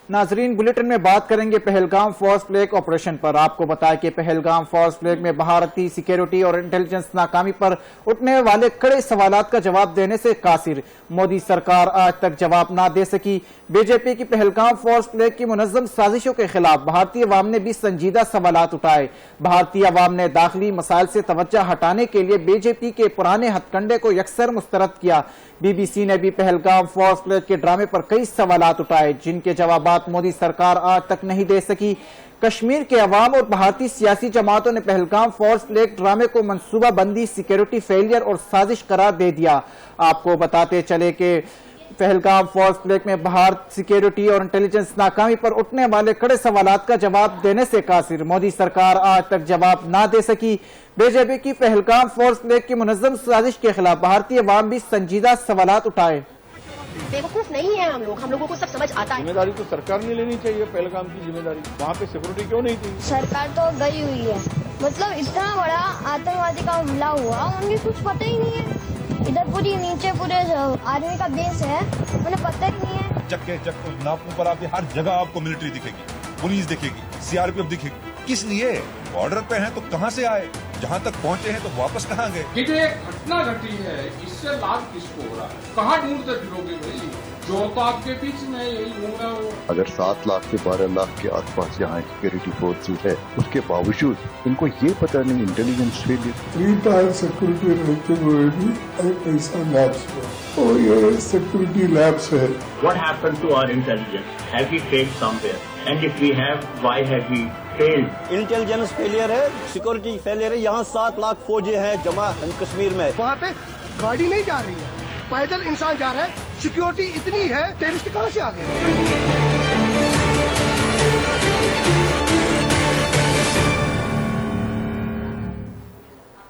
नाजरीन, बुलेटिन में बात करेंगे पहलगाम फॉल्स फ्लैग ऑपरेशन पर। आपको बताया कि पहलगाम फॉल्स फ्लैग में भारतीय सिक्योरिटी और इंटेलिजेंस नाकामी पर उठने वाले कड़े सवालात का जवाब देने से कासिर। मोदी सरकार आज तक जवाब ना दे सकी। बीजेपी की पहलगाम फॉल्स फ्लैग की मुनज़्ज़म साजिशों के खिलाफ भारतीय अवाम ने भी संजीदा सवालात उठाए। भारतीय अवाम ने दाखिली मसाइल से तवज्जो हटाने के लिए बीजेपी के पुराने हथकंडे को यकसर मुस्तरद किया। BBC ने भी पहलगाम फॉल्स फ्लैग के ड्रामे पर कई सवालात उठाए, जिनके जवाबात मोदी सरकार आज तक नहीं दे सकी। कश्मीर के अवाम और भारतीय सियासी जमातों ने पहलगाम फॉल्स फ्लैग ड्रामे को मंसूबा बंदी, सिक्योरिटी फेलियर और साजिश करार दे दिया। आपको बताते चले कि पहलगाम फॉल्स फ्लैग में भारत सिक्योरिटी और इंटेलिजेंस नाकामी पर उठने वाले कड़े सवालात का जवाब देने से कासिर। मोदी सरकार आज तक जवाब ना दे सकी। बीजेपी की पहलगाम फॉल्स फ्लैग की मुनज़्ज़म साजिश के खिलाफ भारतीय अवाम भी संजीदा सवालात उठाए। बेवकूफ नहीं है हम लोगों को सब समझ आता है। जिम्मेदारी तो सरकार ने लेनी चाहिए, पहलगाम की जिम्मेदारी। वहाँ पे सिक्योरिटी क्यों नहीं थी? सरकार तो गई हुई है, मतलब इतना बड़ा आतंकवादी का हमला हुआ, उन्हें कुछ पता ही नहीं है। इधर पूरी नीचे पूरे आर्मी का बेस है, उन्हें पता ही नहीं है। जग नापों पर आपकी हर जगह आपको मिलिट्री दिखेगी, पुलिस दिखेगी, CRPF दिखेगी। किस लिए? बॉर्डर पे हैं तो कहाँ से आए? जहाँ तक पहुँचे हैं तो वापस कहाँ गए? ये जो एक घटना घटी है, इससे लाभ किसको हो रहा है? कहाँ ढूंढते फिरोगे भाई? जो तो आपके बीच में यही घूमना हो। अगर 7 लाख से 12 लाख के आसपास यहाँ सिक्योरिटी फोर्सेस है, उसके बावजूद इनको ये पता नहीं इंटेलिजेंस फेलियर। 3 टायर सिक्योरिटी रहते हुए भी ऐसा लैब्स है और ये सिक्योरिटी लैब्स है। What happened to our intelligence? Have we failed somewhere? And if we have, why have we failed? Intelligence failure है, सिक्योरिटी फेलियर है। यहाँ 7 लाख फौजी हैं जमा कश्मीर में। वहाँ पे गाड़ी नहीं जा रही है, पैदल इंसान जा रहा है। सिक्योरिटी इतनी है, टेररिस्ट कहाँ से आ गए?